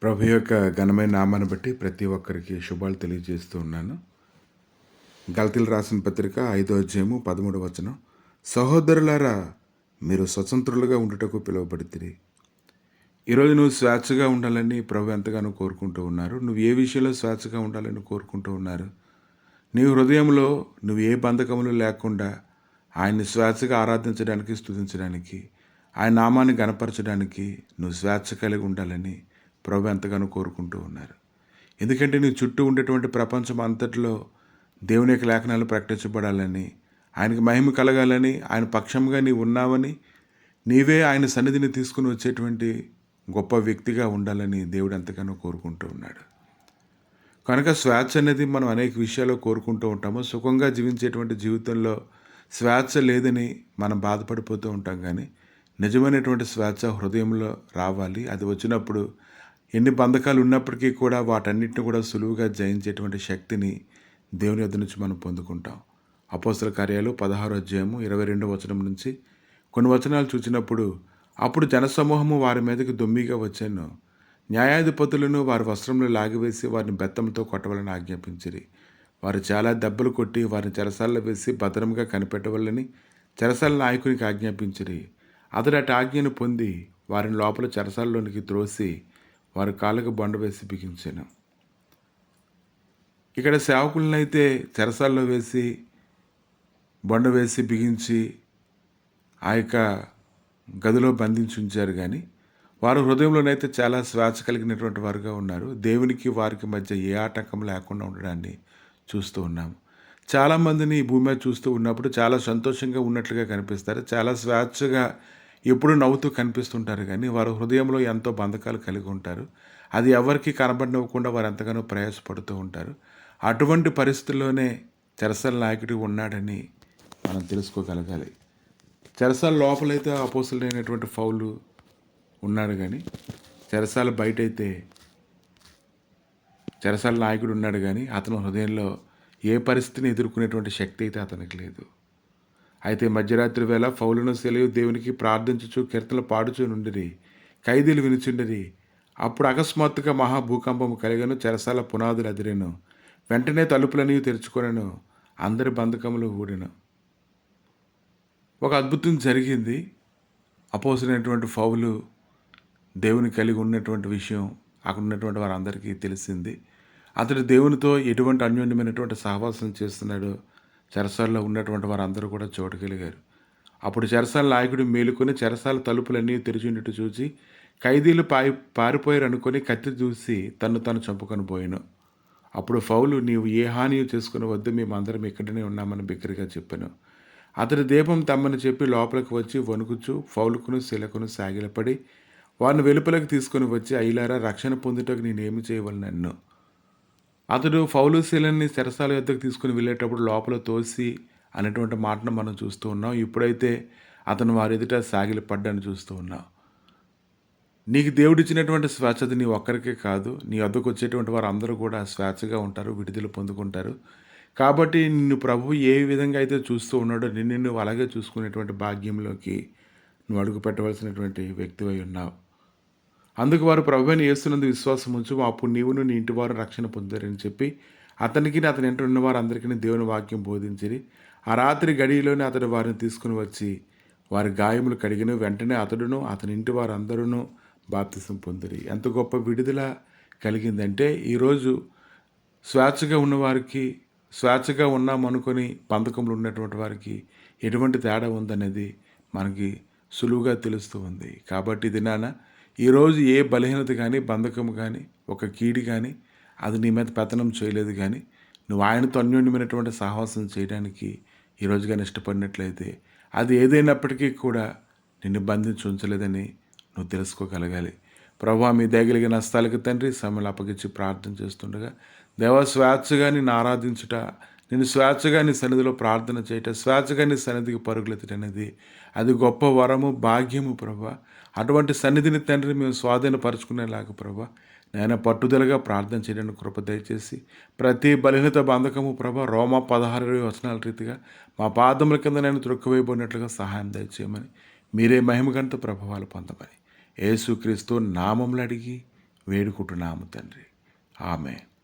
ప్రభు యొక్క ఘనమైన నామాన్ని బట్టి ప్రతి ఒక్కరికి శుభాలు తెలియజేస్తూ ఉన్నాను. గలతీలు రాసిన పత్రిక 5వ అధ్యాయము 13వ వచనం. సహోదరులారా, మీరు స్వతంత్రులుగా ఉండుటకు పిలువబడితిరి. ఈరోజు నువ్వు స్వేచ్ఛగా ఉండాలని ప్రభు ఎంతగానో కోరుకుంటూ ఉన్నారు. నువ్వు ఏ విషయంలో స్వేచ్ఛగా ఉండాలని కోరుకుంటూ ఉన్నారు? నీ హృదయంలో నువ్వు ఏ బంధకములు లేకుండా ఆయన్ని స్వేచ్ఛగా ఆరాధించడానికి, స్తుతించడానికి, ఆయన నామాన్ని గణపరచడానికి నువ్వు స్వేచ్ఛ కలిగి ఉండాలని ప్రభు ఎంతగానో కోరుకుంటూ ఉన్నారు. ఎందుకంటే నీ చుట్టూ ఉండేటువంటి ప్రపంచం అంతటిలో దేవుని యొక్క లేఖనాలు ప్రకటించబడాలని, ఆయనకు మహిమ కలగాలని, ఆయన పక్షంగా నీవు ఉన్నావని, నీవే ఆయన సన్నిధిని తీసుకుని వచ్చేటువంటి గొప్ప వ్యక్తిగా ఉండాలని దేవుడు ఎంతగానో కోరుకుంటూ ఉన్నాడు. కనుక స్వేచ్ఛ అనేది మనం అనేక విషయాల్లో కోరుకుంటూ ఉంటాము. సుఖంగా జీవించేటువంటి జీవితంలో స్వేచ్ఛ లేదని మనం బాధపడిపోతూ ఉంటాం. కానీ నిజమైనటువంటి స్వేచ్ఛ హృదయంలో రావాలి. అది వచ్చినప్పుడు ఎన్ని బంధకాలు ఉన్నప్పటికీ కూడా వాటన్నిటిని కూడా సులువుగా జయించేటువంటి శక్తిని దేవుని యొద్ద నుంచి మనం పొందుకుంటాం. అపోస్తల కార్యాలు 16వ అధ్యాయము 22వ వచనం నుంచి కొన్ని వచనాలు చూసినప్పుడు, అప్పుడు జనసమూహము వారి మీదకి దొమ్మిగా వచ్చాను. న్యాయాధిపతులను వారి వస్త్రంలో లాగివేసి వారిని బెత్తంతో కొట్టవాలని ఆజ్ఞాపించిరి. వారు చాలా దెబ్బలు కొట్టి వారిని చెరసాలలో వేసి భద్రంగా కనిపెట్టవాలని చెరసాల నాయకునికి ఆజ్ఞాపించిరి. అతడు అటు ఆజ్ఞను పొంది వారిని లోపల చెరసాలలోనికి త్రోసి వారి కాళ్ళకు బండ వేసి బిగించాను. ఇక్కడ సేవకులనైతే చెరసాల్లో వేసి బండ వేసి బిగించి ఆ యొక్క గదిలో బంధించి ఉంచారు. కానీ వారు హృదయంలోనైతే చాలా స్వేచ్ఛ కలిగినటువంటి వారుగా ఉన్నారు. దేవునికి వారికి మధ్య ఏ ఆటంకం లేకుండా ఉండడాన్ని చూస్తూ ఉన్నాము. చాలామందిని ఈ భూమి మీద చూస్తూ ఉన్నప్పుడు చాలా సంతోషంగా ఉన్నట్లుగా కనిపిస్తారు. చాలా స్వేచ్ఛగా ఎప్పుడు నవ్వుతూ కనిపిస్తుంటారు. కానీ వారు హృదయంలో ఎంతో బంధకాలు కలిగి ఉంటారు. అది ఎవరికి కనబడినవ్వకుండా వారు ఎంతగానో ప్రయాసపడుతూ ఉంటారు. అటువంటి పరిస్థితుల్లోనే చెరసాల నాయకుడు ఉన్నాడని మనం తెలుసుకోగలగాలి. చెరసాల లోపలైతే అపోస్తలుడైనటువంటి పౌలు ఉన్నాడు. కానీ చెరసాల బయట అయితే చెరసాల నాయకుడు ఉన్నాడు. కానీ అతని హృదయంలో ఏ పరిస్థితిని ఎదుర్కొనేటువంటి శక్తి అయితే అతనికి లేదు. అయితే మధ్యరాత్రి వేళ పౌలును సెలవు దేవునికి ప్రార్థించుచు కీర్తనలు పాడుచు నుండిరి. ఖైదీలు వినుచుండిరి. అప్పుడు అకస్మాత్తుగా మహాభూకంపము కలిగను. చెరసాల పునాదులు అదిరెను. వెంటనే తలుపులన్నీ తెరుచుకొనెను. అందరి బంధకములు ఊడెను. ఒక అద్భుతం జరిగింది. అపోసరైనటువంటి పౌలు దేవుని కలిగి ఉన్నటువంటి విషయం అక్కడ ఉన్నటువంటి వారందరికీ తెలిసింది. అతడు దేవునితో ఎటువంటి అన్యోన్యమైనటువంటి సహవాసం చేస్తున్నాడో చెరసాలలో ఉన్నటువంటి వారందరూ కూడా చూడగలిగారు. అప్పుడు చెరసాల నాయకుడు మేలుకొని చెరసాల తలుపులన్నీ తెరిచినట్టు చూసి ఖైదీలు పారిపోయారు అనుకొని కత్తి చూసి తను చంపుకొని పోయాను. అప్పుడు పౌలు, నీవు ఏ హాని చేసుకుని వద్దు, మేమందరం ఇక్కడనే ఉన్నామని బిగ్గరగా చెప్పాను. అతడి దీపం తమ్మని చెప్పి లోపలికి వచ్చి వణుకుచు పౌలుకును శీలకును సాగిలపడి వారిని వెలుపలకు తీసుకొని వచ్చి, అయ్యలారా, రక్షణ పొందుటకు నేనేమి చేయవలనన్ను. అతడు పౌలు శీలని చెరసాల యొద్దకు తీసుకుని వెళ్ళేటప్పుడు లోపల తోసి అనేటువంటి మాటను మనం చూస్తూ ఉన్నాం. ఇప్పుడైతే అతను వారి ఎదుట సాగిలపడ్డాన్ని చూస్తూ ఉన్నాం. నీకు దేవుడిచ్చినటువంటి స్వేచ్ఛత నీ ఒక్కరికే కాదు, నీ వద్దకు వచ్చేటువంటి వారు అందరూ కూడా స్వేచ్ఛగా ఉంటారు, విడుదల పొందుకుంటారు. కాబట్టి నిన్ను ప్రభువు ఏ విధంగా అయితే చూస్తూ ఉన్నాడో నిన్ను నువ్వు అలాగే చూసుకునేటువంటి భాగ్యంలోకి నువ్వు అడుగు పెట్టవలసినటువంటి వ్యక్తివై ఉన్నావు. అందుకు వారు ప్రభువైన యేసునందు విశ్వాసం ఉంచు, అప్పుడు నీవును నీ ఇంటి వారు రక్షణ పొందారని చెప్పి అతనికి అతని ఇంట ఉన్న వారందరికీ దేవుని వాక్యం బోధించిరి. ఆ రాత్రి గడియలోనే అతడు వారిని తీసుకుని వచ్చి వారి గాయములు కడిగిన. వెంటనే అతడును అతని ఇంటి వారందరూ బాప్తిసం పొందిరి. ఎంత గొప్ప విడుదల కలిగిందంటే, ఈరోజు స్వేచ్ఛగా ఉన్నవారికి, స్వేచ్ఛగా ఉన్నామనుకొని బంధకంలో ఉన్నటువంటి వారికి ఎటువంటి తేడా ఉందనేది మనకి సులువుగా తెలుస్తూ ఉంది. కాబట్టి దినాన ఈరోజు ఏ బలహీనత కానీ, బంధకము కానీ, ఒక కీడి కానీ అది నీ మీద పెత్తనం చేయలేదు. కానీ నువ్వు ఆయనతో అన్యోన్యమైనటువంటి సాహసం చేయడానికి ఈరోజు కానీ ఇష్టపడినట్లయితే అది ఏదైనప్పటికీ కూడా నిన్ను బంధించి ఉంచలేదని నువ్వు తెలుసుకోగలగాలి. ప్రభువా, మీ దయగలిగిన హస్తాలకు తండ్రి సమయంలో అప్పగించి ప్రార్థన చేస్తుండగా, దేవా, స్వేచ్ఛగా నిన్ను ఆరాధించుట, నేను స్వేచ్ఛగా నీ సన్నిధిలో ప్రార్థన చేయటం, స్వేచ్ఛగా నీ సన్నిధికి పరుగులెత్తనేది అది గొప్ప వరము, భాగ్యము ప్రభా. అటువంటి సన్నిధిని తండ్రి మేము స్వాధీనపరచుకునేలాగా ప్రభా నేను పట్టుదలగా ప్రార్థన చేయడానికి కృప దయచేసి ప్రతి బలహీనత బంధకము ప్రభా రోమా 16 వచనాల రీతిగా మా పాదముల కింద నేను త్రొక్కివేయబడినట్లుగా సహాయం దయచేయమని, మీరే మహిమగంత ప్రభావాలు పొందమని యేసుక్రీస్తు నామములు అడిగి వేడుకుంటున్నాము తండ్రి. ఆమెన్.